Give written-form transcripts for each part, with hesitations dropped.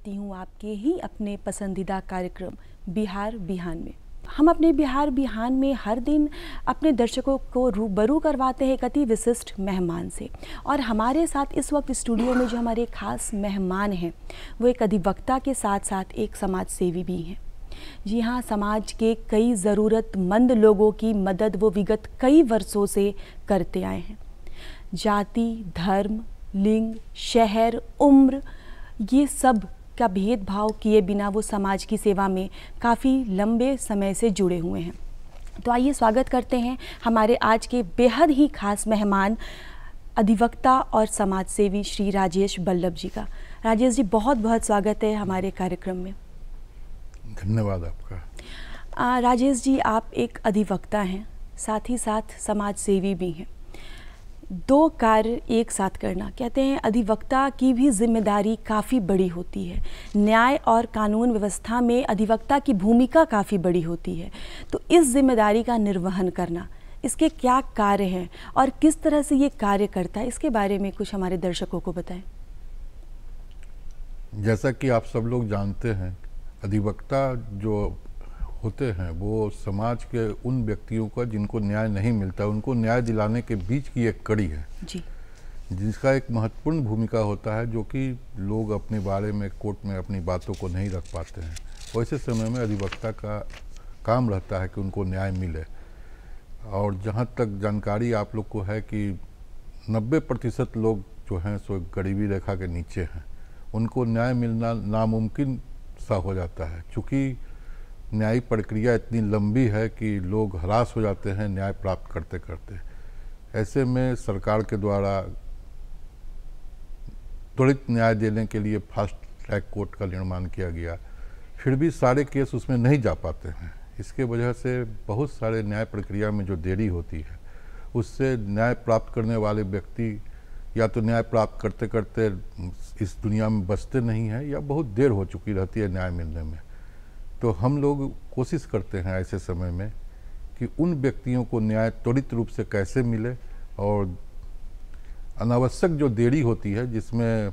करती हूँ आपके ही अपने पसंदीदा कार्यक्रम बिहार बिहान में। हम अपने बिहार बिहान में हर दिन अपने दर्शकों को रूबरू करवाते हैं एक अति विशिष्ट मेहमान से। और हमारे साथ इस वक्त स्टूडियो में जो हमारे खास मेहमान हैं वो एक अधिवक्ता के साथ साथ एक समाज सेवी भी हैं। जी हाँ, समाज के कई ज़रूरतमंद लोगों की मदद वो विगत कई वर्षों से करते आए हैं। जाति, धर्म, लिंग, शहर, उम्र, ये सब का भेदभाव किए बिना वो समाज की सेवा में काफ़ी लंबे समय से जुड़े हुए हैं। तो आइए स्वागत करते हैं हमारे आज के बेहद ही खास मेहमान अधिवक्ता और समाज सेवी श्री राजेश बल्लभ जी का। राजेश जी, बहुत बहुत स्वागत है हमारे कार्यक्रम में। धन्यवाद आपका। राजेश जी, आप एक अधिवक्ता हैं, साथ ही साथ समाज सेवी भी हैं। दो कार्य एक साथ करना, कहते हैं अधिवक्ता की भी जिम्मेदारी काफ़ी बड़ी होती है। न्याय और कानून व्यवस्था में अधिवक्ता की भूमिका काफ़ी बड़ी होती है। तो इस जिम्मेदारी का निर्वहन करना, इसके क्या कार्य हैं और किस तरह से ये कार्य करता है, इसके बारे में कुछ हमारे दर्शकों को बताएं। जैसा कि आप सब लोग जानते हैं, अधिवक्ता जो होते हैं वो समाज के उन व्यक्तियों का जिनको न्याय नहीं मिलता, उनको न्याय दिलाने के बीच की एक कड़ी है जी, जिसका एक महत्वपूर्ण भूमिका होता है, जो कि लोग अपने बारे में कोर्ट में अपनी बातों को नहीं रख पाते हैं। वैसे समय में अधिवक्ता का काम रहता है कि उनको न्याय मिले। और जहाँ तक जानकारी आप लोग को है कि 90% लोग जो हैं सो गरीबी रेखा के नीचे हैं, उनको न्याय मिलना नामुमकिन सा हो जाता है। चूँकि न्यायिक प्रक्रिया इतनी लंबी है कि लोग हरास हो जाते हैं न्याय प्राप्त करते करते। ऐसे में सरकार के द्वारा त्वरित न्याय देने के लिए फास्ट ट्रैक कोर्ट का निर्माण किया गया, फिर भी सारे केस उसमें नहीं जा पाते हैं। इसके वजह से बहुत सारे न्याय प्रक्रिया में जो देरी होती है, उससे न्याय प्राप्त करने वाले व्यक्ति या तो न्याय प्राप्त करते करते इस दुनिया में बचते नहीं हैं या बहुत देर हो चुकी रहती है न्याय मिलने में। तो हम लोग कोशिश करते हैं ऐसे समय में कि उन व्यक्तियों को न्याय त्वरित रूप से कैसे मिले, और अनावश्यक जो देरी होती है जिसमें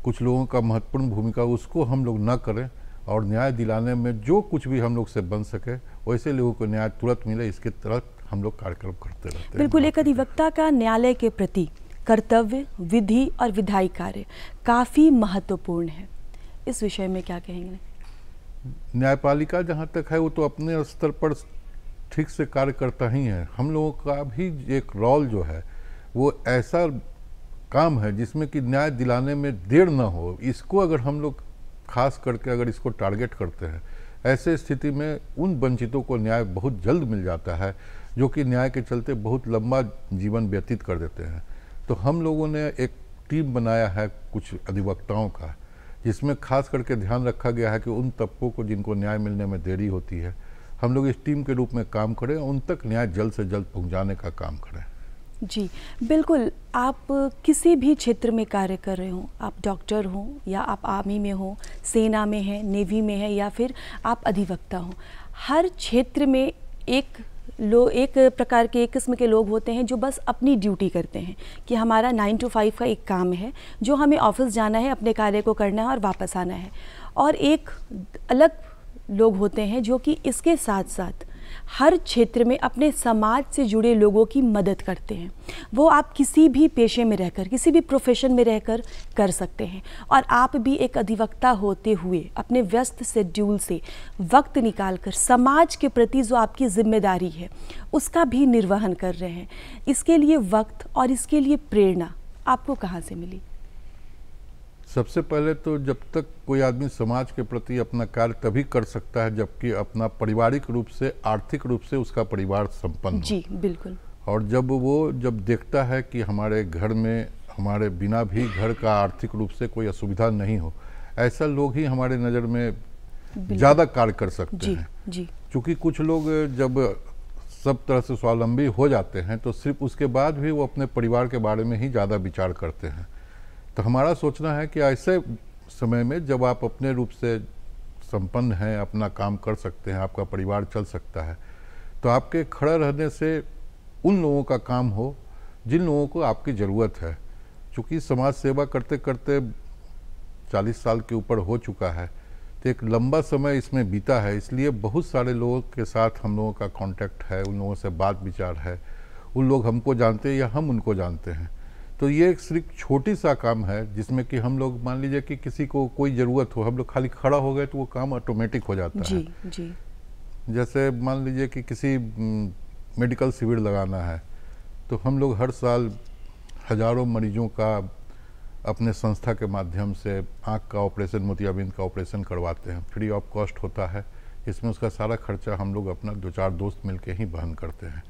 कुछ लोगों का महत्वपूर्ण भूमिका, उसको हम लोग न करें और न्याय दिलाने में जो कुछ भी हम लोग से बन सके वैसे लोगों को न्याय तुरंत मिले, इसके तरफ हम लोग कार्यक्रम करते रहते हैं। बिल्कुल, एक अधिवक्ता का न्यायालय के प्रति कर्तव्य, विधि और विधायी कार्य काफ़ी महत्वपूर्ण है। इस विषय में क्या कहेंगे? न्यायपालिका जहाँ तक है वो तो अपने स्तर पर ठीक से कार्य करता ही है। हम लोगों का भी एक रोल जो है वो ऐसा काम है जिसमें कि न्याय दिलाने में देर न हो। इसको अगर हम लोग खास करके अगर इसको टारगेट करते हैं, ऐसे स्थिति में उन वंचितों को न्याय बहुत जल्द मिल जाता है, जो कि न्याय के चलते बहुत लंबा जीवन व्यतीत कर देते हैं। तो हम लोगों ने एक टीम बनाया है कुछ अधिवक्ताओं का, जिसमें खास करके ध्यान रखा गया है कि उन तबकों को जिनको न्याय मिलने में देरी होती है, हम लोग इस टीम के रूप में काम करें, उन तक न्याय जल्द से जल्द पहुंचाने का काम करें। जी बिल्कुल, आप किसी भी क्षेत्र में कार्य कर रहे हो, आप डॉक्टर हो या आप आर्मी में हो, सेना में है, नेवी में है या फिर आप अधिवक्ता हो, हर क्षेत्र में एक प्रकार के, एक किस्म के लोग होते हैं जो बस अपनी ड्यूटी करते हैं कि हमारा 9 to 5 का एक काम है जो हमें ऑफिस जाना है, अपने कार्य को करना है और वापस आना है। और एक अलग लोग होते हैं जो कि इसके साथ साथ हर क्षेत्र में अपने समाज से जुड़े लोगों की मदद करते हैं। वो आप किसी भी पेशे में रहकर, किसी भी प्रोफेशन में रहकर कर सकते हैं। और आप भी एक अधिवक्ता होते हुए अपने व्यस्त शेड्यूल से वक्त निकालकर समाज के प्रति जो आपकी जिम्मेदारी है उसका भी निर्वहन कर रहे हैं। इसके लिए वक्त और इसके लिए प्रेरणा आपको कहाँ से मिली? सबसे पहले तो जब तक कोई आदमी समाज के प्रति अपना कार्य तभी कर सकता है जबकि अपना पारिवारिक रूप से, आर्थिक रूप से उसका परिवार संपन्न हो। जी बिल्कुल। और जब देखता है कि हमारे घर में हमारे बिना भी घर का आर्थिक रूप से कोई असुविधा नहीं हो, ऐसा लोग ही हमारे नज़र में ज़्यादा कार्य कर सकते हैं। जी। क्योंकि कुछ लोग जब सब तरह से स्वावलंबी हो जाते हैं तो सिर्फ उसके बाद भी वो अपने परिवार के बारे में ही ज़्यादा विचार करते हैं। तो हमारा सोचना है कि ऐसे समय में जब आप अपने रूप से संपन्न हैं, अपना काम कर सकते हैं, आपका परिवार चल सकता है, तो आपके खड़ा रहने से उन लोगों का काम हो जिन लोगों को आपकी ज़रूरत है। क्योंकि समाज सेवा करते करते 40 साल के ऊपर हो चुका है, तो एक लंबा समय इसमें बीता है, इसलिए बहुत सारे लोगों के साथ हम लोगों का कांटेक्ट है, उन लोगों से बात विचार है, उन लोग हमको जानते हैं या हम उनको जानते हैं। तो ये एक सिर्फ छोटी सा काम है जिसमें कि हम लोग मान लीजिए कि किसी को कोई ज़रूरत हो, हम लोग खाली खड़ा हो गए तो वो काम ऑटोमेटिक हो जाता है। जी। जैसे मान लीजिए कि किसी मेडिकल शिविर लगाना है, तो हम लोग हर साल हजारों मरीजों का अपने संस्था के माध्यम से आँख का ऑपरेशन, मोतियाबिंद का ऑपरेशन करवाते हैं, फ्री ऑफ कॉस्ट होता है। इसमें उसका सारा खर्चा हम लोग अपना 2-4 दोस्त मिलके ही वहन करते हैं।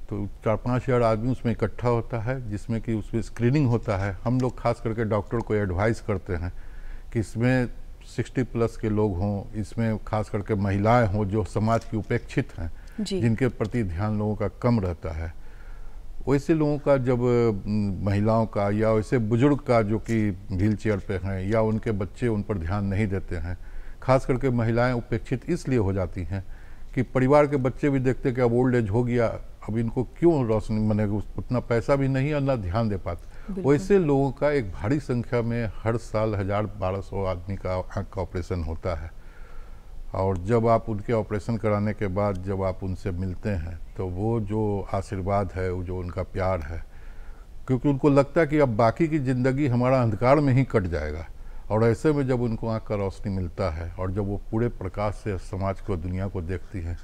तो 4-5 हज़ार आदमी उसमें इकट्ठा होता है, जिसमें कि उसमें स्क्रीनिंग होता है। हम लोग खास करके डॉक्टर को एडवाइस करते हैं कि इसमें 60+ के लोग हों, इसमें खास करके महिलाएं हों जो समाज की उपेक्षित हैं, जिनके प्रति ध्यान लोगों का कम रहता है। वैसे लोगों का, जब महिलाओं का या वैसे बुजुर्ग का जो कि व्हील चेयर पे हैं, या उनके बच्चे उन पर ध्यान नहीं देते हैं, खास करके महिलाएं उपेक्षित इसलिए हो जाती हैं कि परिवार के बच्चे भी देखते कि अब ओल्ड एज हो गया, अब इनको क्यों रोशनी, मैंने उतना पैसा भी नहीं और ना ध्यान दे पाते। वैसे लोगों का एक भारी संख्या में हर साल 1000-1200 आदमी का आँख का ऑपरेशन होता है। और जब आप उनके ऑपरेशन कराने के बाद जब आप उनसे मिलते हैं, तो वो जो आशीर्वाद है, वो जो उनका प्यार है, क्योंकि उनको लगता है कि अब बाकी की ज़िंदगी हमारा अंधकार में ही कट जाएगा, और ऐसे में जब उनको आँख का रोशनी मिलता है और जब वो पूरे प्रकाश से समाज को, दुनिया को देखती हैं,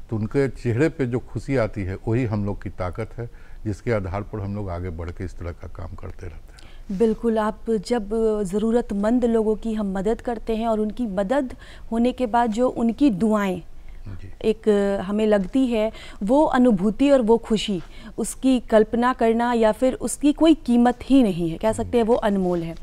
तो उनके चेहरे पे जो खुशी आती है, वही हम लोग की ताकत है, जिसके आधार पर हम लोग आगे बढ़ के इस तरह का काम करते रहते हैं। बिल्कुल, आप जब ज़रूरतमंद लोगों की हम मदद करते हैं और उनकी मदद होने के बाद जो उनकी दुआएं एक हमें लगती है, वो अनुभूति और वो खुशी, उसकी कल्पना करना या फिर उसकी कोई कीमत ही नहीं है, कह सकते हैं वो अनमोल है।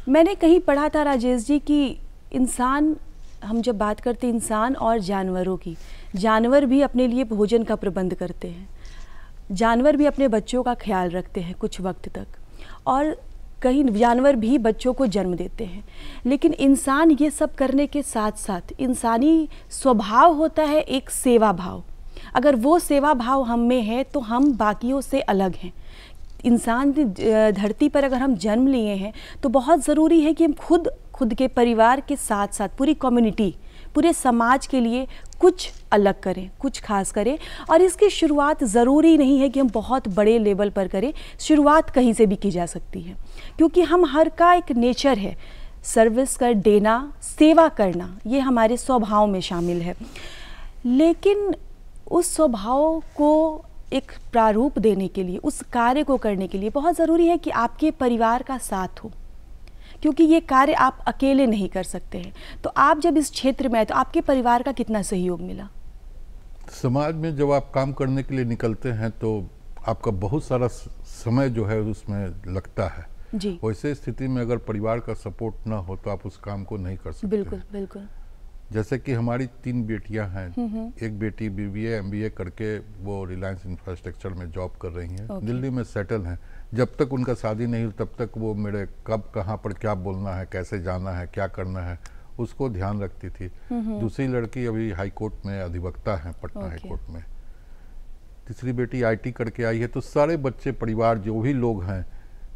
मैंने कहीं पढ़ा था राजेश जी कि इंसान, हम जब बात करते हैं इंसान और जानवरों की, जानवर भी अपने लिए भोजन का प्रबंध करते हैं, जानवर भी अपने बच्चों का ख्याल रखते हैं कुछ वक्त तक, और कहीं जानवर भी बच्चों को जन्म देते हैं। लेकिन इंसान ये सब करने के साथ साथ इंसानी स्वभाव होता है एक सेवा भाव। अगर वो सेवा भाव हम में है तो हम बाकियों से अलग हैं। इंसान धरती पर अगर हम जन्म लिए हैं तो बहुत ज़रूरी है कि हम खुद के परिवार के साथ साथ पूरी कम्युनिटी, पूरे समाज के लिए कुछ अलग करें, कुछ खास करें। और इसकी शुरुआत ज़रूरी नहीं है कि हम बहुत बड़े लेवल पर करें, शुरुआत कहीं से भी की जा सकती है, क्योंकि हम हर का एक नेचर है, सर्विस कर देना, सेवा करना, ये हमारे स्वभाव में शामिल है। लेकिन उस स्वभाव को एक प्रारूप देने के लिए, उस कार्य को करने के लिए बहुत ज़रूरी है कि आपके परिवार का साथ हो, क्योंकि ये कार्य आप अकेले नहीं कर सकते हैं। तो आप जब इस क्षेत्र में आए तो आपके परिवार का कितना सहयोग मिला? समाज में जब आप काम करने के लिए निकलते हैं तो आपका बहुत सारा समय जो है उसमें लगता है जी। वैसे स्थिति में अगर परिवार का सपोर्ट ना हो तो आप उस काम को नहीं कर सकते। बिल्कुल बिल्कुल। जैसे कि हमारी 3 बेटियां हैं, एक बेटी BBA MBA करके वो रिलायंस इंफ्रास्ट्रक्चर में जॉब कर रही हैं, दिल्ली में सेटल हैं। जब तक उनका शादी नहीं हुई तब तक वो मेरे कब कहाँ पर क्या बोलना है, कैसे जाना है, क्या करना है, उसको ध्यान रखती थी। दूसरी लड़की अभी हाई कोर्ट में अधिवक्ता है, पटना हाई कोर्ट में। तीसरी बेटी IT करके आई है। तो सारे बच्चे, परिवार, जो भी लोग हैं,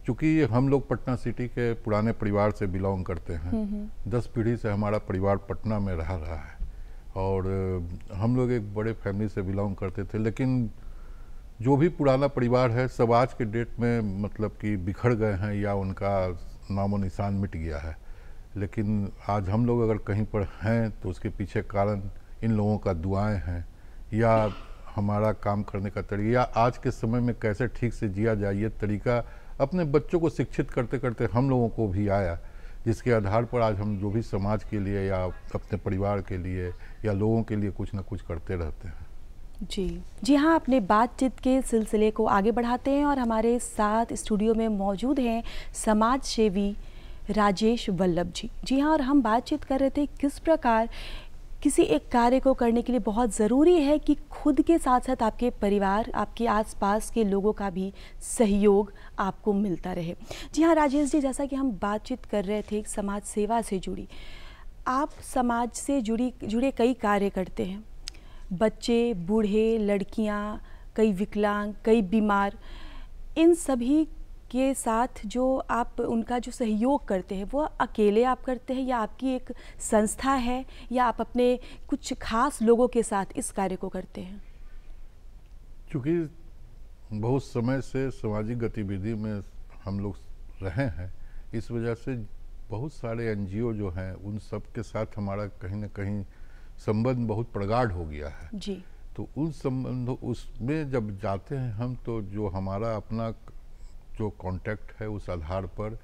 चूँकि हम लोग पटना सिटी के पुराने परिवार से बिलोंग करते हैं, 10 पीढ़ी से हमारा परिवार पटना में रहा है, और हम लोग एक बड़े फैमिली से बिलोंग करते थे। लेकिन जो भी पुराना परिवार है सब आज के डेट में मतलब कि बिखर गए हैं या उनका नामो निशान मिट गया है। लेकिन आज हम लोग अगर कहीं पर हैं तो उसके पीछे कारण इन लोगों का दुआएं हैं, या हमारा काम करने का तरीका, या आज के समय में कैसे ठीक से जिया जाए, ये तरीका अपने बच्चों को शिक्षित करते करते हम लोगों को भी आया, जिसके आधार पर आज हम जो भी समाज के लिए या अपने परिवार के लिए या लोगों के लिए कुछ ना कुछ करते रहते हैं। जी हाँ, अपने बातचीत के सिलसिले को आगे बढ़ाते हैं और हमारे साथ स्टूडियो में मौजूद हैं समाज सेवी राजेश वल्लभ जी। जी हाँ, और हम बातचीत कर रहे थे किस प्रकार किसी एक कार्य को करने के लिए बहुत ज़रूरी है कि खुद के साथ साथ आपके परिवार, आपके आसपास के लोगों का भी सहयोग आपको मिलता रहे। जी हाँ राजेश जी, जैसा कि हम बातचीत कर रहे थे समाज सेवा से जुड़ी, आप समाज से जुड़े कई कार्य करते हैं। बच्चे, बूढ़े, लड़कियां, कई विकलांग, कई बीमार, इन सभी के साथ जो आप उनका जो सहयोग करते हैं वो अकेले आप करते हैं या आपकी एक संस्था है या आप अपने कुछ खास लोगों के साथ इस कार्य को करते हैं? चूँकि बहुत समय से सामाजिक गतिविधि में हम लोग रहे हैं, इस वजह से बहुत सारे एनजीओ जो हैं उन सब के साथ हमारा कहीं न कहीं संबंध बहुत प्रगाढ़ हो गया है जी। तो उन संबंध उसमें जब जाते हैं हम, तो जो हमारा अपना जो कांटेक्ट है उस आधार पर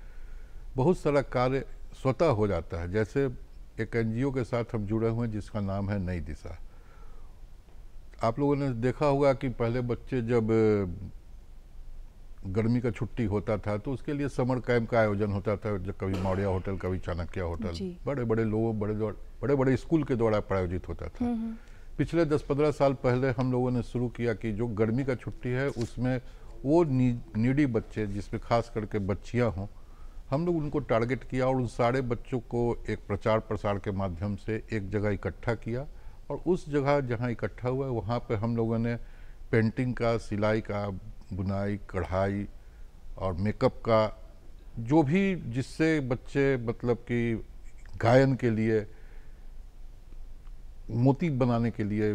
बहुत सारा कार्य स्वतः हो जाता है। जैसे एक एनजीओ के साथ हम जुड़े हुए हैं जिसका नाम है नई दिशा। आप लोगों ने देखा होगा कि पहले बच्चे जब गर्मी का छुट्टी होता था तो उसके लिए समर कैंप का आयोजन होता था, जब कभी मौर्या होटल, कभी चाणक्य होटल, बड़े बड़े लोगों बड़े बड़े स्कूल के द्वारा प्रायोजित होता था। पिछले 10-15 साल पहले हम लोगों ने शुरू किया कि जो गर्मी का छुट्टी है उसमें वो नीडी बच्चे, जिसमें खास करके बच्चियां हों, हम लोग उनको टारगेट किया और उन सारे बच्चों को एक प्रचार प्रसार के माध्यम से एक जगह इकट्ठा किया और उस जगह जहां इकट्ठा हुआ वहां पे हम लोगों ने पेंटिंग का, सिलाई का, बुनाई, कढ़ाई और मेकअप का, जो भी जिससे बच्चे मतलब कि गायन के लिए, मोती बनाने के लिए,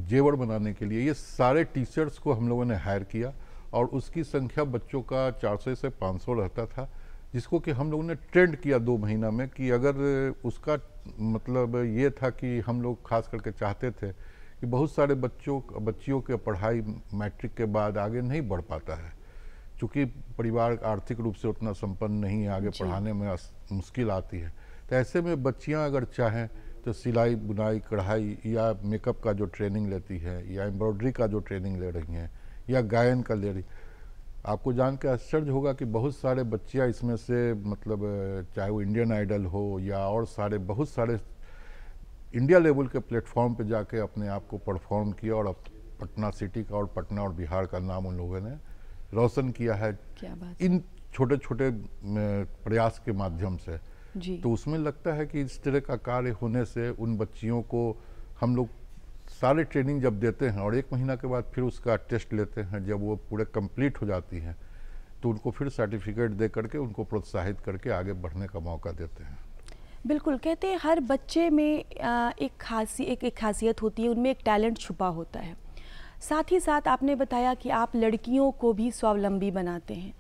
जेवर बनाने के लिए, ये सारे टीचर्स को हम लोगों ने हायर किया और उसकी संख्या बच्चों का 400 से 500 रहता था, जिसको कि हम लोगों ने ट्रेंड किया 2 महीना में। कि अगर उसका मतलब ये था कि हम लोग खास करके चाहते थे कि बहुत सारे बच्चियों के पढ़ाई मैट्रिक के बाद आगे नहीं बढ़ पाता है, चूँकि परिवार आर्थिक रूप से उतना संपन्न नहीं है, आगे पढ़ाने में मुश्किल आती है। तो ऐसे में बच्चियां अगर चाहें तो सिलाई, बुनाई, कढ़ाई या मेकअप का जो ट्रेनिंग लेती है या एम्ब्रॉयडरी का जो ट्रेनिंग ले रही हैं या गायन का ले रही, आपको जान के आश्चर्य होगा कि बहुत सारे बच्चियां इसमें से मतलब चाहे वो इंडियन आइडल हो या और सारे बहुत सारे इंडिया लेवल के प्लेटफॉर्म पे जाके अपने आप को परफॉर्म किया और पटना सिटी का और पटना और बिहार का नाम उन लोगों ने रोशन किया है। क्या बात। इन छोटे छोटे प्रयास के माध्यम से जी। तो उसमें लगता है कि इस तरह का कार्य होने से उन बच्चियों को हम लोग सारे ट्रेनिंग जब देते हैं और 1 महीना के बाद फिर उसका टेस्ट लेते हैं, जब वो पूरे कंप्लीट हो जाती हैं तो उनको फिर सर्टिफिकेट दे करके उनको प्रोत्साहित करके आगे बढ़ने का मौका देते हैं। बिल्कुल, कहते हैं हर बच्चे में एक खासियत होती है, उनमें एक टैलेंट छुपा होता है। साथ ही साथ आपने बताया कि आप लड़कियों को भी स्वावलंबी बनाते हैं।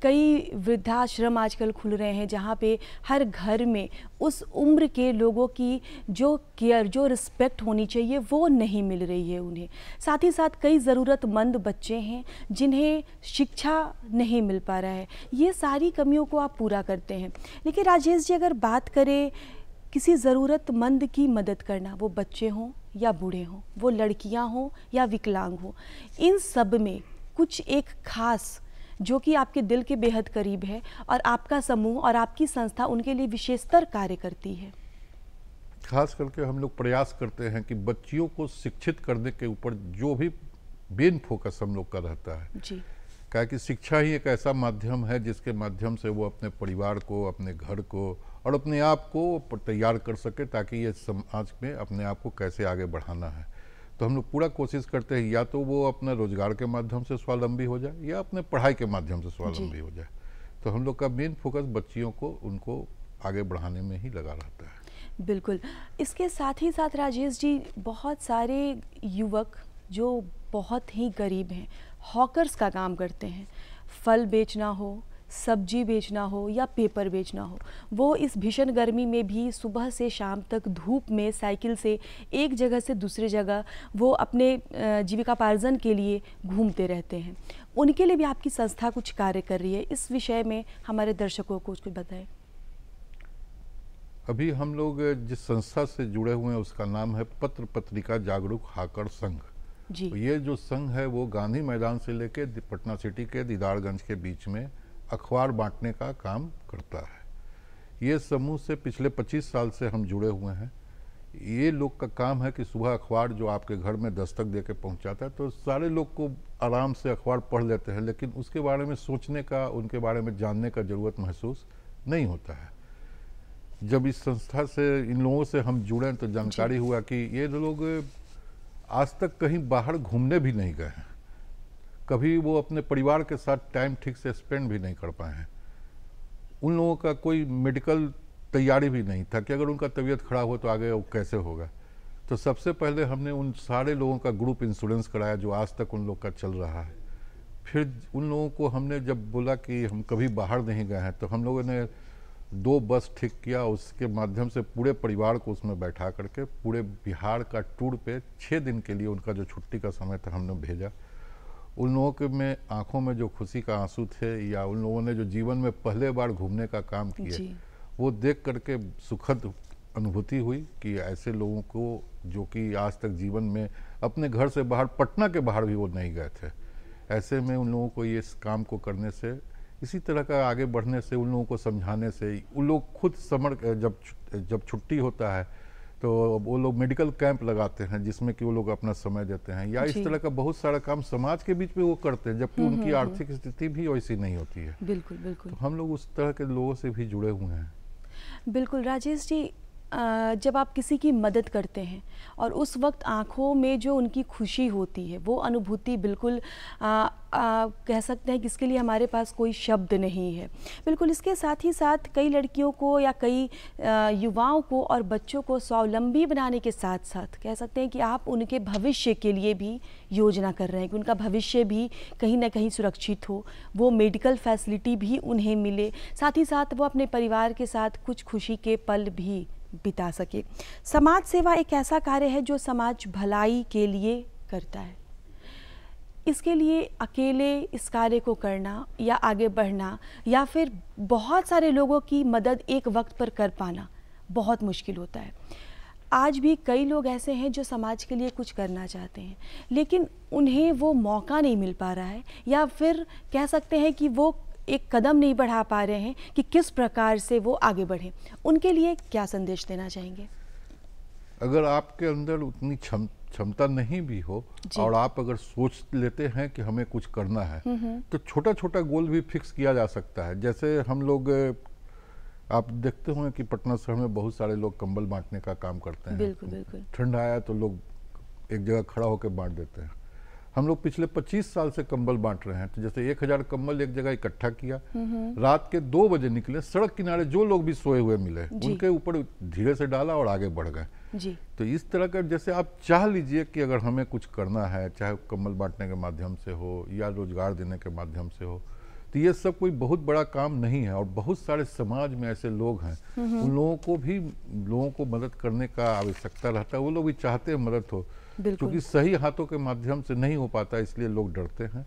कई वृद्धाश्रम आजकल खुल रहे हैं जहाँ पे हर घर में उस उम्र के लोगों की जो केयर, जो रिस्पेक्ट होनी चाहिए वो नहीं मिल रही है उन्हें। साथ ही साथ कई ज़रूरतमंद बच्चे हैं जिन्हें शिक्षा नहीं मिल पा रहा है। ये सारी कमियों को आप पूरा करते हैं। लेकिन राजेश जी, अगर बात करें किसी ज़रूरतमंद की मदद करना, वो बच्चे हों या बूढ़े हों, वो लड़कियां हों या विकलांग हों, इन सब में कुछ एक खास जो कि आपके दिल के बेहद करीब है और आपका समूह और आपकी संस्था उनके लिए विशेषतर कार्य करती है। खास करके हम लोग प्रयास करते हैं कि बच्चियों को शिक्षित करने के ऊपर जो भी मेन फोकस हम लोग का रहता है जी। क्या कि शिक्षा ही एक ऐसा माध्यम है जिसके माध्यम से वो अपने परिवार को, अपने घर को और अपने आप को तैयार कर सके, ताकि ये समाज में अपने आप को कैसे आगे बढ़ाना है। तो हम लोग पूरा कोशिश करते हैं या तो वो अपने रोजगार के माध्यम से स्वावलंबी हो जाए या अपने पढ़ाई के माध्यम से स्वावलंबी हो जाए। तो हम लोग का मेन फोकस बच्चियों को, उनको आगे बढ़ाने में ही लगा रहता है। बिल्कुल। इसके साथ ही साथ राजेश जी, बहुत सारे युवक जो बहुत ही गरीब हैं, हॉकर्स का काम करते हैं, फल बेचना हो, सब्जी बेचना हो या पेपर बेचना हो, वो इस भीषण गर्मी में भी सुबह से शाम तक धूप में साइकिल से एक जगह से दूसरी जगह वो अपने जीविकापार्जन के लिए घूमते रहते हैं। उनके लिए भी आपकी संस्था कुछ कार्य कर रही है, इस विषय में हमारे दर्शकों को कुछ बताएं। अभी हम लोग जिस संस्था से जुड़े हुए हैं उसका नाम है पत्र पत्रिका जागरूक हाकर संघ जी। तो ये जो संघ है वो गांधी मैदान से लेके पटना सिटी के दीदारगंज के बीच में अखबार बांटने का काम करता है। ये समूह से पिछले 25 साल से हम जुड़े हुए हैं। ये लोग का काम है कि सुबह अखबार जो आपके घर में दस्तक दे के पहुँचाता है, तो सारे लोग को आराम से अखबार पढ़ लेते हैं, लेकिन उसके बारे में सोचने का, उनके बारे में जानने का ज़रूरत महसूस नहीं होता है। जब इस संस्था से इन लोगों से हम जुड़े तो जानकारी हुआ कि ये लोग आज तक कहीं बाहर घूमने भी नहीं गए हैं, कभी वो अपने परिवार के साथ टाइम ठीक से स्पेंड भी नहीं कर पाए हैं। उन लोगों का कोई मेडिकल तैयारी भी नहीं था कि अगर उनका तबीयत खराब हो तो आगे वो कैसे होगा। तो सबसे पहले हमने उन सारे लोगों का ग्रुप इंश्योरेंस कराया जो आज तक उन लोग का चल रहा है। फिर उन लोगों को हमने जब बोला कि हम कभी बाहर नहीं गए हैं तो हम लोगों ने 2 बस ठीक किया, उसके माध्यम से पूरे परिवार को उसमें बैठा करके पूरे बिहार का टूर पे 6 दिन के लिए उनका जो छुट्टी का समय था हमने भेजा। उन लोगों के में आंखों में जो खुशी का आंसू थे या उन लोगों ने जो जीवन में पहले बार घूमने का काम किए वो देख करके सुखद अनुभूति हुई कि ऐसे लोगों को जो कि आज तक जीवन में अपने घर से बाहर, पटना के बाहर भी वो नहीं गए थे, ऐसे में उन लोगों को ये इस काम को करने से, इसी तरह का आगे बढ़ने से, उन लोगों को समझाने से, उन लोग खुद जब छुट्टी होता है तो वो लोग मेडिकल कैंप लगाते हैं जिसमें कि वो लोग अपना समय देते हैं, या इस तरह का बहुत सारा काम समाज के बीच में वो करते हैं जबकि उनकी आर्थिक स्थिति भी वैसी नहीं होती है। बिल्कुल बिल्कुल। तो हम लोग उस तरह के लोगों से भी जुड़े हुए हैं। बिल्कुल राजेश जी, जब आप किसी की मदद करते हैं और उस वक्त आँखों में जो उनकी खुशी होती है वो अनुभूति बिल्कुल कह सकते हैं कि इसके लिए हमारे पास कोई शब्द नहीं है। बिल्कुल, इसके साथ ही साथ कई लड़कियों को या कई युवाओं को और बच्चों को स्वावलंबी बनाने के साथ साथ कह सकते हैं कि आप उनके भविष्य के लिए भी योजना कर रहे हैं कि उनका भविष्य भी कहीं ना कहीं सुरक्षित हो, वो मेडिकल फैसिलिटी भी उन्हें मिले, साथ ही साथ वो अपने परिवार के साथ कुछ खुशी के पल भी बिता सके। समाज सेवा एक ऐसा कार्य है जो समाज भलाई के लिए करता है। इसके लिए अकेले इस कार्य को करना या आगे बढ़ना या फिर बहुत सारे लोगों की मदद एक वक्त पर कर पाना बहुत मुश्किल होता है। आज भी कई लोग ऐसे हैं जो समाज के लिए कुछ करना चाहते हैं लेकिन उन्हें वो मौका नहीं मिल पा रहा है, या फिर कह सकते हैं कि वो एक कदम नहीं बढ़ा पा रहे हैं कि किस प्रकार से वो आगे बढ़ें। उनके लिए क्या संदेश देना चाहेंगे? अगर आपके अंदर उतनी क्षमता नहीं भी हो और आप अगर सोच लेते हैं कि हमें कुछ करना है तो छोटा छोटा गोल भी फिक्स किया जा सकता है। जैसे हम लोग, आप देखते होंगे कि पटना शहर में बहुत सारे लोग कंबल बांटने का काम करते हैं। बिल्कुल बिल्कुल। ठंड आया तो लोग एक जगह खड़ा होकर बांट देते हैं। हम लोग पिछले 25 साल से कंबल बांट रहे हैं। तो जैसे 1000 कंबल एक जगह इकट्ठा किया, रात के 2 बजे निकले, सड़क किनारे जो लोग भी सोए हुए मिले उनके ऊपर धीरे से डाला और आगे बढ़ गए जी। तो इस तरह का, जैसे आप चाह लीजिए कि अगर हमें कुछ करना है, चाहे कंबल बांटने के माध्यम से हो या रोजगार देने के माध्यम से हो, तो ये सब कोई बहुत बड़ा काम नहीं है। और बहुत सारे समाज में ऐसे लोग हैं, उन लोगों को भी लोगों को मदद करने का आवश्यकता रहता है। वो लोग भी चाहते हैं मदद हो, क्योंकि सही हाथों के माध्यम से नहीं हो पाता, इसलिए लोग डरते हैं।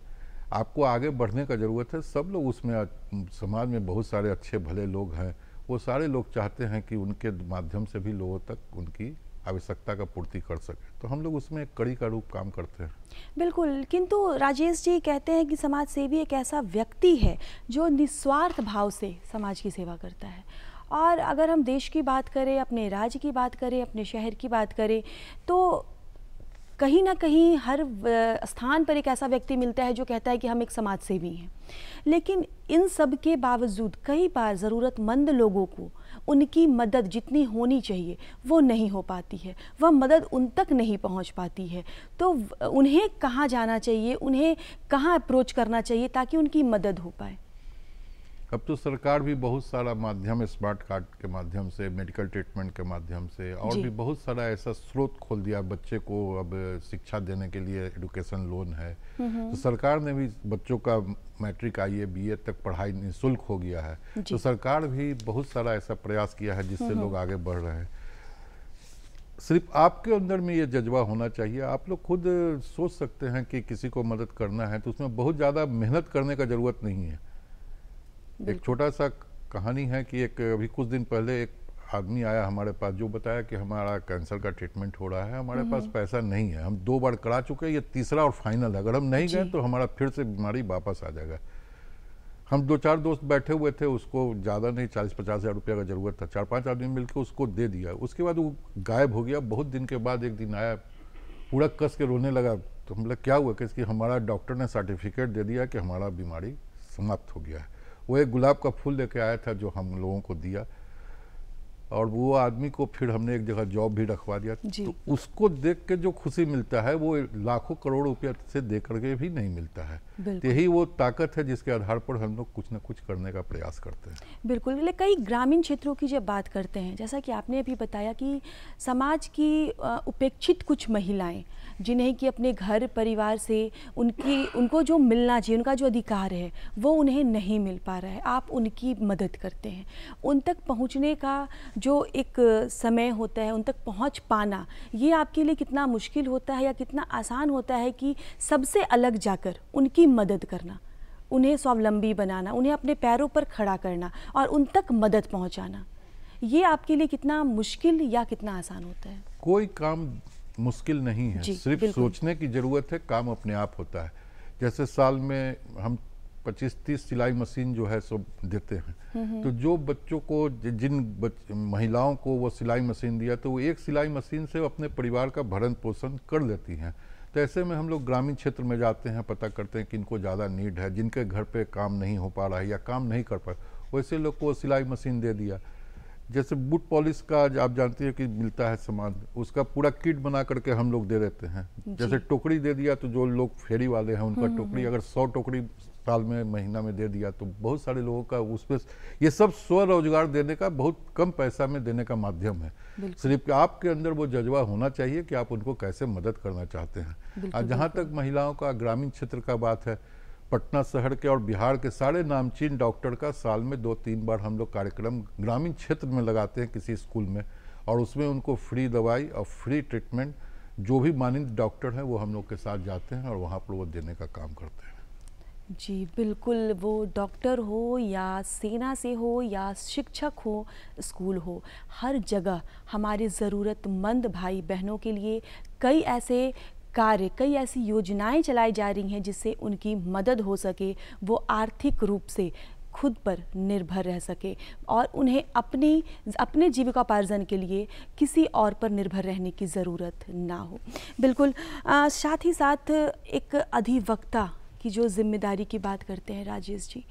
आपको आगे बढ़ने का ज़रूरत है। सब लोग उसमें, समाज में बहुत सारे अच्छे भले लोग हैं, वो सारे लोग चाहते हैं कि उनके माध्यम से भी लोगों तक उनकी आवश्यकता का पूर्ति कर सके। तो हम लोग उसमें एक कड़ी का रूप काम करते हैं। बिल्कुल, किंतु राजेश जी कहते हैं कि समाज सेवी एक ऐसा व्यक्ति है जो निस्वार्थ भाव से समाज की सेवा करता है। और अगर हम देश की बात करें, अपने राज्य की बात करें, अपने शहर की बात करें, तो कहीं ना कहीं हर स्थान पर एक ऐसा व्यक्ति मिलता है जो कहता है कि हम एक समाज सेवी हैं। लेकिन इन सब के बावजूद कई बार ज़रूरतमंद लोगों को उनकी मदद जितनी होनी चाहिए वो नहीं हो पाती है, वह मदद उन तक नहीं पहुंच पाती है। तो उन्हें कहाँ जाना चाहिए, उन्हें कहाँ अप्रोच करना चाहिए ताकि उनकी मदद हो पाए? अब तो सरकार भी बहुत सारा माध्यम, स्मार्ट कार्ड के माध्यम से, मेडिकल ट्रीटमेंट के माध्यम से, और भी बहुत सारा ऐसा स्रोत खोल दिया। बच्चे को अब शिक्षा देने के लिए एजुकेशन लोन है। तो सरकार ने भी बच्चों का मैट्रिक IE BA तक पढ़ाई निःशुल्क हो गया है। तो सरकार भी बहुत सारा ऐसा प्रयास किया है जिससे लोग आगे बढ़ रहे हैं। सिर्फ आपके अंदर में ये जज्बा होना चाहिए। आप लोग खुद सोच सकते हैं कि किसी को मदद करना है तो उसमें बहुत ज़्यादा मेहनत करने का ज़रूरत नहीं है। एक छोटा सा कहानी है कि एक अभी कुछ दिन पहले एक आदमी आया हमारे पास जो बताया कि हमारा कैंसर का ट्रीटमेंट हो रहा है, हमारे पास पैसा नहीं है, हम 2 बार करा चुके हैं, ये तीसरा और फाइनल है, अगर हम नहीं गए तो हमारा फिर से बीमारी वापस आ जाएगा। हम 2-4 दोस्त बैठे हुए थे, उसको ज़्यादा नहीं 40-50 हज़ार रुपये का ज़रूरत था, 4-5 आदमी मिलकर उसको दे दिया। उसके बाद वो गायब हो गया। बहुत दिन के बाद एक दिन आया, पूरा कस के रोने लगा। तो हम लोग क्या हुआ कि हमारा डॉक्टर ने सर्टिफिकेट दे दिया कि हमारा बीमारी समाप्त हो गया है। वो एक गुलाब का फूल लेके आया था जो हम लोगों को दिया। और वो आदमी को फिर हमने एक जगह जॉब भी रखवा दिया, जी। तो उसको देख के जो खुशी मिलता है वो लाखों करोड़ रुपया से दे करके भी नहीं मिलता है। तो यही वो ताकत है जिसके आधार पर हम लोग कुछ ना कुछ करने का प्रयास करते हैं। बिल्कुल। लेकिन कई ग्रामीण क्षेत्रों की जब बात करते हैं, जैसा कि आपने अभी बताया कि समाज की उपेक्षित कुछ महिलाएं जिन्हें कि अपने घर परिवार से उनको जो मिलना चाहिए, उनका जो अधिकार है वो उन्हें नहीं मिल पा रहा है, आप उनकी मदद करते हैं। उन तक पहुंचने का जो एक समय होता है, उन तक पहुंच पाना, ये आपके लिए कितना मुश्किल होता है या कितना आसान होता है कि सबसे अलग जाकर उनकी मदद करना, उन्हें स्वावलंबी बनाना, उन्हें अपने पैरों पर खड़ा करना और उन तक मदद पहुंचाना, ये आपके लिए कितना मुश्किल या कितना आसान होता है? कोई काम मुश्किल नहीं है, सिर्फ सोचने की ज़रूरत है, काम अपने आप होता है। जैसे साल में हम 25-30 सिलाई मशीन जो है सब देते हैं, तो जो बच्चों को महिलाओं को वो सिलाई मशीन दिया तो वो एक सिलाई मशीन से अपने परिवार का भरण पोषण कर लेती हैं। तो ऐसे में हम लोग ग्रामीण क्षेत्र में जाते हैं, पता करते हैं कि इनको ज़्यादा नीड है, जिनके घर पे काम नहीं हो पा रहा है या काम नहीं कर पा, वैसे लोग को सिलाई मशीन दे दिया। जैसे बूट पॉलिश का आप जानती है कि मिलता है सामान, उसका पूरा किट बना करके हम लोग दे देते हैं। जैसे टोकरी दे दिया तो जो लोग फेरी वाले हैं उनका टोकरी, अगर 100 टोकरी साल में महीना में दे दिया तो बहुत सारे लोगों का उसमें, ये सब स्वरोजगार देने का, बहुत कम पैसा में देने का माध्यम है। सिर्फ आपके अंदर वो जज्बा होना चाहिए कि आप उनको कैसे मदद करना चाहते हैं। और जहाँ तक महिलाओं का ग्रामीण क्षेत्र का बात है, पटना शहर के और बिहार के सारे नामचीन डॉक्टर का साल में 2-3 बार हम लोग कार्यक्रम ग्रामीण क्षेत्र में लगाते हैं किसी स्कूल में, और उसमें उनको फ्री दवाई और फ्री ट्रीटमेंट, जो भी माननीय डॉक्टर हैं वो हम लोग के साथ जाते हैं और वहाँ पर वो देने का काम करते हैं। जी बिल्कुल, वो डॉक्टर हो या सेना से हो या शिक्षक हो, स्कूल हो, हर जगह हमारे ज़रूरतमंद भाई बहनों के लिए कई ऐसे कार्य, कई ऐसी योजनाएं चलाई जा रही हैं जिससे उनकी मदद हो सके, वो आर्थिक रूप से खुद पर निर्भर रह सके और उन्हें अपने जीविकोपार्जन के लिए किसी और पर निर्भर रहने की ज़रूरत ना हो। बिल्कुल। साथ ही साथ एक अधिवक्ता की जो जिम्मेदारी की बात करते हैं राजेश जी,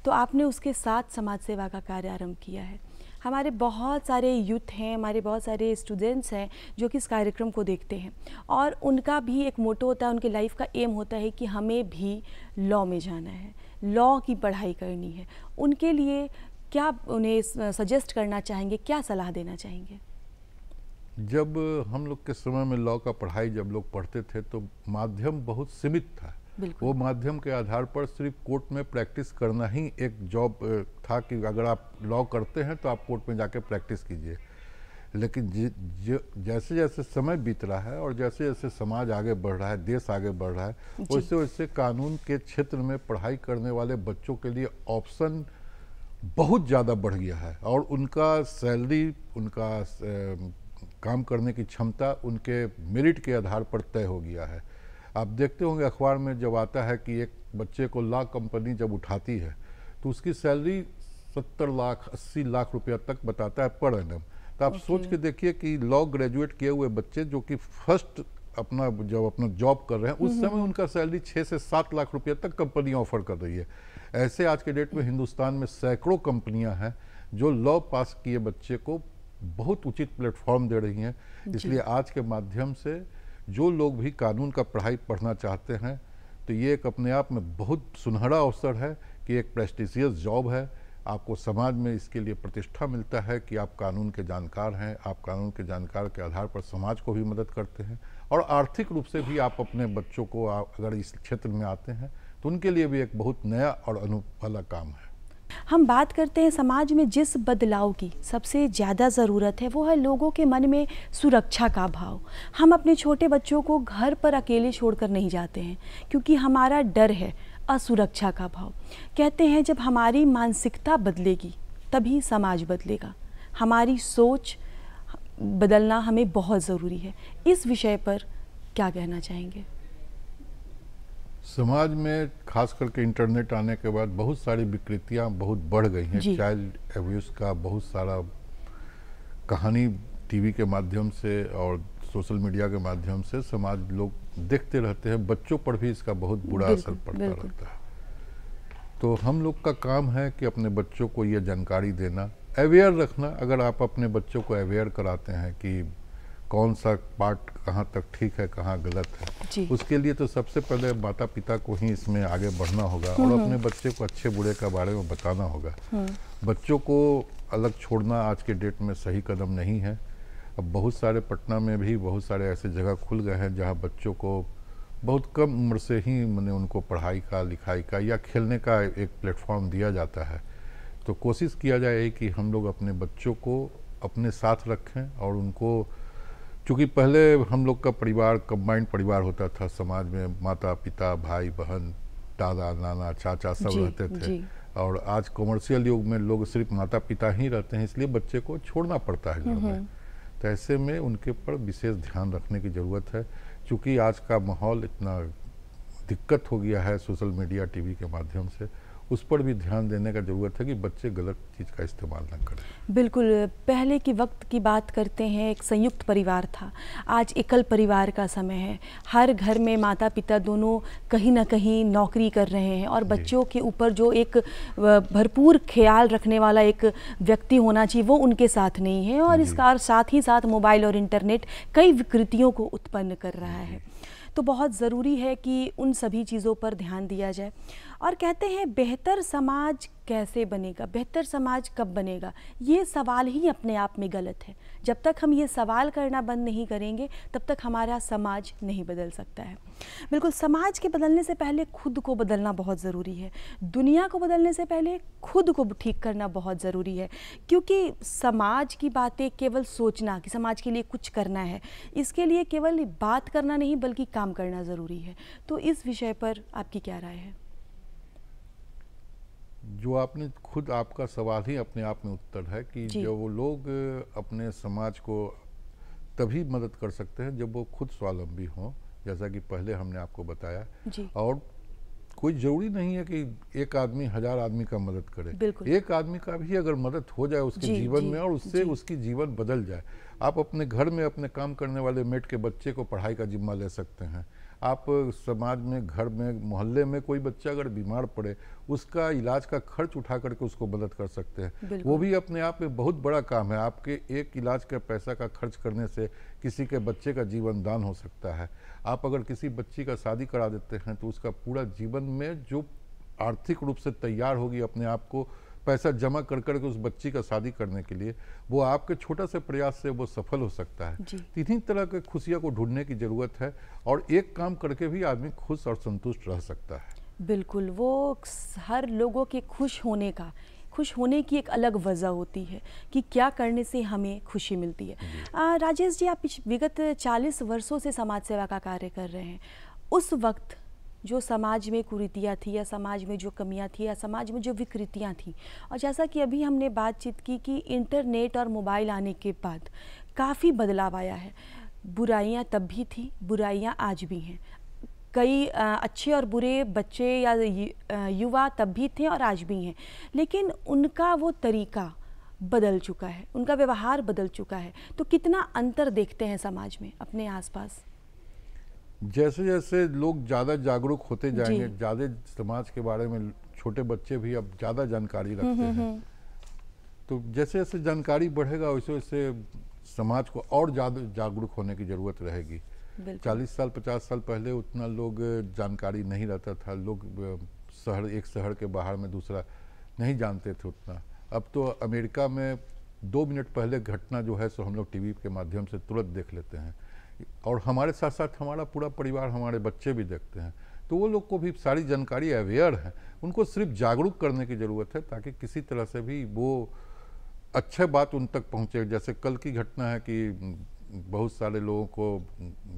तो आपने उसके साथ समाज सेवा का कार्य आरंभ किया है। हमारे बहुत सारे यूथ हैं, हमारे बहुत सारे स्टूडेंट्स हैं जो कि इस कार्यक्रम को देखते हैं और उनका भी एक मोटो होता है, उनके लाइफ का एम होता है कि हमें भी लॉ में जाना है, लॉ की पढ़ाई करनी है। उनके लिए क्या उन्हें सजेस्ट करना चाहेंगे, क्या सलाह देना चाहेंगे? जब हम लोग के समय में लॉ का पढ़ाई जब लोग पढ़ते थे तो माध्यम बहुत सीमित था। वो माध्यम के आधार पर सिर्फ कोर्ट में प्रैक्टिस करना ही एक जॉब था कि अगर आप लॉ करते हैं तो आप कोर्ट में जाके प्रैक्टिस कीजिए। लेकिन जैसे जैसे समय बीत रहा है और जैसे जैसे समाज आगे बढ़ रहा है, देश आगे बढ़ रहा है, वैसे वैसे कानून के क्षेत्र में पढ़ाई करने वाले बच्चों के लिए ऑप्शन बहुत ज़्यादा बढ़ गया है और उनका सैलरी, उनका काम करने की क्षमता उनके मेरिट के आधार पर तय हो गया है। आप देखते होंगे अखबार में जब आता है कि एक बच्चे को लॉ कंपनी जब उठाती है तो उसकी सैलरी 70 लाख 80 लाख रुपया तक बताता है पर एनम। तो आप सोच के देखिए कि लॉ ग्रेजुएट किए हुए बच्चे जो कि फर्स्ट जब अपना जॉब कर रहे हैं उस समय उनका सैलरी 6 से 7 लाख रुपया तक कंपनी ऑफर कर रही है। ऐसे आज के डेट में हिंदुस्तान में सैकड़ों कंपनियां हैं जो लॉ पास किए बच्चे को बहुत उचित प्लेटफॉर्म दे रही हैं। इसलिए आज के माध्यम से जो लोग भी कानून का पढ़ाई पढ़ना चाहते हैं तो ये एक अपने आप में बहुत सुनहरा अवसर है कि एक प्रेस्टिजियस जॉब है। आपको समाज में इसके लिए प्रतिष्ठा मिलता है कि आप कानून के जानकार हैं, आप कानून के जानकार के आधार पर समाज को भी मदद करते हैं और आर्थिक रूप से भी आप अपने बच्चों को अगर इस क्षेत्र में आते हैं तो उनके लिए भी एक बहुत नया और अनुभव वाला काम है। हम बात करते हैं समाज में जिस बदलाव की सबसे ज़्यादा ज़रूरत है वो है लोगों के मन में सुरक्षा का भाव। हम अपने छोटे बच्चों को घर पर अकेले छोड़कर नहीं जाते हैं क्योंकि हमारा डर है असुरक्षा का भाव। कहते हैं जब हमारी मानसिकता बदलेगी तभी समाज बदलेगा। हमारी सोच बदलना हमें बहुत ज़रूरी है। इस विषय पर क्या कहना चाहेंगे? समाज में खास करके इंटरनेट आने के बाद बहुत सारी विकृतियां बहुत बढ़ गई हैं। चाइल्ड एब्यूज़ का बहुत सारा कहानी टीवी के माध्यम से और सोशल मीडिया के माध्यम से समाज लोग देखते रहते हैं। बच्चों पर भी इसका बहुत बुरा असर पड़ता रहता है। तो हम लोग का काम है कि अपने बच्चों को ये जानकारी देना, अवेयर रखना, अगर आप अपने बच्चों को अवेयर कराते हैं कि कौन सा पार्ट कहाँ तक ठीक है कहाँ गलत है, उसके लिए तो सबसे पहले माता पिता को ही इसमें आगे बढ़ना होगा और अपने बच्चे को अच्छे बुरे के बारे में बताना होगा। बच्चों को अलग छोड़ना आज के डेट में सही कदम नहीं है। अब बहुत सारे पटना में भी बहुत सारे ऐसे जगह खुल गए हैं जहाँ बच्चों को बहुत कम उम्र से ही मैंने उनको पढ़ाई का, लिखाई का या खेलने का एक प्लेटफॉर्म दिया जाता है। तो कोशिश किया जाए कि हम लोग अपने बच्चों को अपने साथ रखें और उनको, चूँकि पहले हम लोग का परिवार कंबाइंड परिवार होता था, समाज में माता पिता भाई बहन दादा नाना चाचा सब रहते थे, और आज कमर्शियल युग में लोग सिर्फ माता पिता ही रहते हैं, इसलिए बच्चे को छोड़ना पड़ता है घर में। तो ऐसे में उनके पर विशेष ध्यान रखने की ज़रूरत है, क्योंकि आज का माहौल इतना दिक्कत हो गया है सोशल मीडिया टीवी के माध्यम से, उस पर भी ध्यान देने का ज़रूरत है कि बच्चे गलत चीज़ का इस्तेमाल ना करें। बिल्कुल, पहले के वक्त की बात करते हैं, एक संयुक्त परिवार था, आज एकल परिवार का समय है। हर घर में माता पिता दोनों कहीं ना कहीं नौकरी कर रहे हैं और बच्चों के ऊपर जो एक भरपूर ख्याल रखने वाला एक व्यक्ति होना चाहिए वो उनके साथ नहीं है, और इसका साथ ही साथ मोबाइल और इंटरनेट कई विकृतियों को उत्पन्न कर रहा है। तो बहुत ज़रूरी है कि उन सभी चीज़ों पर ध्यान दिया जाए। और कहते हैं बेहतर समाज कैसे बनेगा, बेहतर समाज कब बनेगा, ये सवाल ही अपने आप में गलत है। जब तक हम ये सवाल करना बंद नहीं करेंगे तब तक हमारा समाज नहीं बदल सकता है। बिल्कुल, समाज के बदलने से पहले खुद को बदलना बहुत ज़रूरी है। दुनिया को बदलने से पहले खुद को ठीक करना बहुत ज़रूरी है, क्योंकि समाज की बातें केवल सोचना कि समाज के लिए कुछ करना है, इसके लिए केवल बात करना नहीं बल्कि काम करना ज़रूरी है। तो इस विषय पर आपकी क्या राय है? जो आपने खुद, आपका सवाल ही अपने आप में उत्तर है कि जो वो लोग अपने समाज को तभी मदद कर सकते हैं जब वो खुद स्वावलंबी हों, जैसा कि पहले हमने आपको बताया। और कोई ज़रूरी नहीं है कि एक आदमी 1000 आदमी का मदद करे, एक आदमी का भी अगर मदद हो जाए उसके जीवन में और उससे उसकी जीवन बदल जाए। आप अपने घर में अपने काम करने वाले मेट के बच्चे को पढ़ाई का जिम्मा ले सकते हैं। आप समाज में, घर में, मोहल्ले में कोई बच्चा अगर बीमार पड़े उसका इलाज का खर्च उठा करके उसको मदद कर सकते हैं। वो भी अपने आप में बहुत बड़ा काम है। आपके एक इलाज का पैसा का खर्च करने से किसी के बच्चे का जीवन दान हो सकता है। आप अगर किसी बच्ची का शादी करा देते हैं तो उसका पूरा जीवन में जो आर्थिक रूप से तैयार होगी अपने आप को पैसा जमा कर करके उस बच्ची का शादी करने के लिए, वो आपके छोटा से प्रयास से वो सफल हो सकता है। इन्हीं तरह के खुशियाँ को ढूंढने की ज़रूरत है और एक काम करके भी आदमी खुश और संतुष्ट रह सकता है। बिल्कुल, वो हर लोगों के खुश होने की एक अलग वजह होती है कि क्या करने से हमें खुशी मिलती है। राजेश जी, आप विगत 40 वर्षों से समाज सेवा का कार्य कर रहे हैं। उस वक्त जो समाज में कुरीतियाँ थी या समाज में जो कमियाँ थी या समाज में जो विकृतियाँ थी, और जैसा कि अभी हमने बातचीत की कि इंटरनेट और मोबाइल आने के बाद काफ़ी बदलाव आया है। बुराइयाँ तब भी थी, बुराइयाँ आज भी हैं। कई अच्छे और बुरे बच्चे या युवा तब भी थे और आज भी हैं, लेकिन उनका वो तरीका बदल चुका है, उनका व्यवहार बदल चुका है। तो कितना अंतर देखते हैं समाज में अपने आसपास? जैसे जैसे लोग ज़्यादा जागरूक होते जाएंगे, ज़्यादा समाज के बारे में छोटे बच्चे भी अब ज़्यादा जानकारी रखते हैं, तो जैसे जैसे जानकारी बढ़ेगा वैसे वैसे समाज को और ज़्यादा जागरूक होने की ज़रूरत रहेगी। 40 साल 50 साल पहले उतना लोग जानकारी नहीं रहता था, लोग एक शहर के बाहर में दूसरा नहीं जानते थे उतना। अब तो अमेरिका में 2 मिनट पहले घटना जो है सो हम लोग टीवी के माध्यम से तुरंत देख लेते हैं, और हमारे साथ साथ हमारा पूरा परिवार, हमारे बच्चे भी देखते हैं। तो वो लोग को भी सारी जानकारी अवेयर है, उनको सिर्फ जागरूक करने की ज़रूरत है ताकि किसी तरह से भी वो अच्छे बात उन तक पहुँचे। जैसे कल की घटना है कि बहुत सारे लोगों को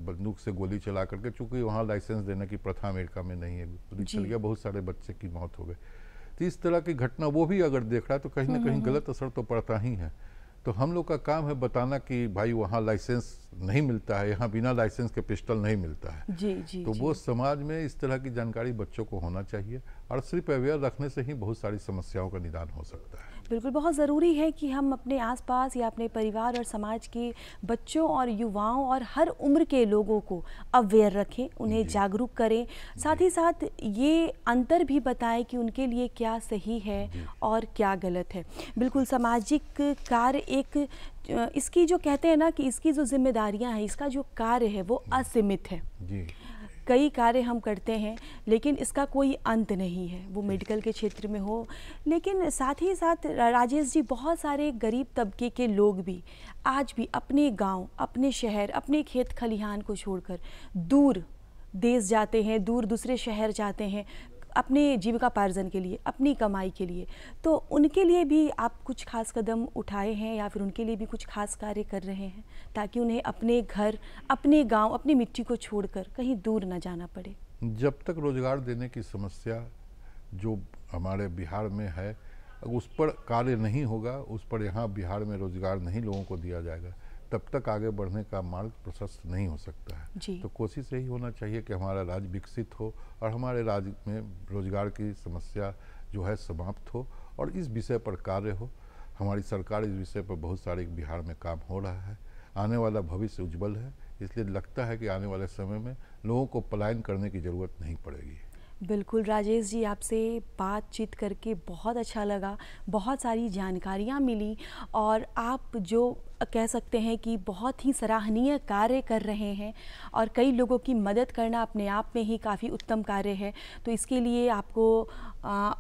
बंदूक से गोली चला करके, चूँकि वहाँ लाइसेंस देने की प्रथा अमेरिका में नहीं है, गोली चल गया, बहुत सारे बच्चे की मौत हो गई। तो इस तरह की घटना वो भी अगर देख रहा है तो कहीं ना कहीं गलत असर तो पड़ता ही है। तो हम लोग का काम है बताना कि भाई वहाँ लाइसेंस नहीं मिलता है, यहाँ बिना लाइसेंस के पिस्टल नहीं मिलता है। जी, तो वो समाज में इस तरह की जानकारी बच्चों को होना चाहिए और सिर्फ अवेयर रखने से ही बहुत सारी समस्याओं का निदान हो सकता है। बिल्कुल, बहुत ज़रूरी है कि हम अपने आसपास या अपने परिवार और समाज के बच्चों और युवाओं और हर उम्र के लोगों को अवेयर रखें, उन्हें जागरूक करें, साथ ही साथ ये अंतर भी बताएं कि उनके लिए क्या सही है और क्या गलत है। बिल्कुल, सामाजिक कार्य एक इसकी जो कहते हैं ना कि इसकी जो जिम्मेदारियां हैं, इसका जो कार्य है वो असीमित है जी। कई कार्य हम करते हैं लेकिन इसका कोई अंत नहीं है, वो मेडिकल के क्षेत्र में हो। लेकिन साथ ही साथ राजेश जी, बहुत सारे गरीब तबके के लोग भी आज भी अपने गांव, अपने शहर, अपने खेत खलिहान को छोड़कर दूर देश जाते हैं, दूर दूसरे शहर जाते हैं अपने जीविकापार्जन के लिए, अपनी कमाई के लिए। तो उनके लिए भी आप कुछ खास कदम उठाए हैं या फिर उनके लिए भी कुछ खास कार्य कर रहे हैं ताकि उन्हें अपने घर, अपने गांव, अपनी मिट्टी को छोड़कर कहीं दूर न जाना पड़े? जब तक रोजगार देने की समस्या जो हमारे बिहार में है उस पर कार्य नहीं होगा, उस पर यहाँ बिहार में रोजगार नहीं लोगों को दिया जाएगा, तब तक आगे बढ़ने का मार्ग प्रशस्त नहीं हो सकता है। तो कोशिश यही होना चाहिए कि हमारा राज्य विकसित हो और हमारे राज्य में रोजगार की समस्या जो है समाप्त हो और इस विषय पर कार्य हो। हमारी सरकार इस विषय पर बहुत सारे बिहार में काम हो रहा है। आने वाला भविष्य उज्जवल है, इसलिए लगता है कि आने वाले समय में लोगों को पलायन करने की ज़रूरत नहीं पड़ेगी। बिल्कुल राजेश जी, आपसे बातचीत करके बहुत अच्छा लगा, बहुत सारी जानकारियाँ मिली और आप जो कह सकते हैं कि बहुत ही सराहनीय कार्य कर रहे हैं और कई लोगों की मदद करना अपने आप में ही काफ़ी उत्तम कार्य है। तो इसके लिए आपको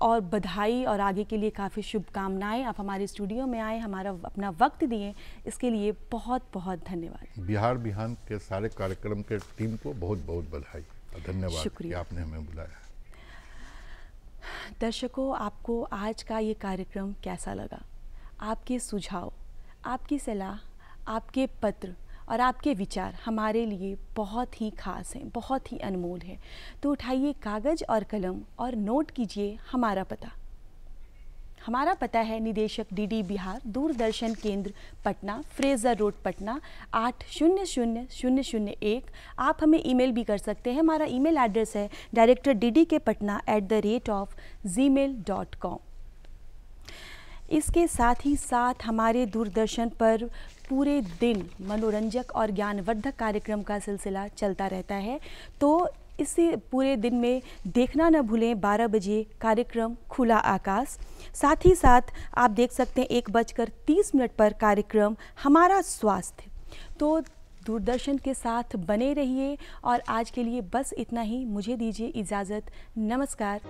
और बधाई और आगे के लिए काफ़ी शुभकामनाएं। आप हमारे स्टूडियो में आए, हमारा अपना वक्त दिए, इसके लिए बहुत बहुत धन्यवाद। बिहार बिहान के सारे कार्यक्रम के टीम को बहुत बहुत बधाई और धन्यवाद कि आपने हमें बुलाया। दर्शकों, आपको आज का ये कार्यक्रम कैसा लगा? आपके सुझाव, आपकी सलाह, आपके पत्र और आपके विचार हमारे लिए बहुत ही खास हैं, बहुत ही अनमोल हैं। तो उठाइए कागज़ और कलम और नोट कीजिए हमारा पता। हमारा पता है निदेशक डीडी बिहार, दूरदर्शन केंद्र पटना, फ्रेजर रोड पटना 800001। आप हमें ईमेल भी कर सकते हैं। हमारा ईमेल एड्रेस है directordkpatna@gmail.com। इसके साथ ही साथ हमारे दूरदर्शन पर पूरे दिन मनोरंजक और ज्ञानवर्धक कार्यक्रम का सिलसिला चलता रहता है। तो इसे पूरे दिन में देखना न भूलें। 12 बजे कार्यक्रम खुला आकाश, साथ ही साथ आप देख सकते हैं 1:30 पर कार्यक्रम हमारा स्वास्थ्य। तो दूरदर्शन के साथ बने रहिए और आज के लिए बस इतना ही। मुझे दीजिए इजाज़त। नमस्कार।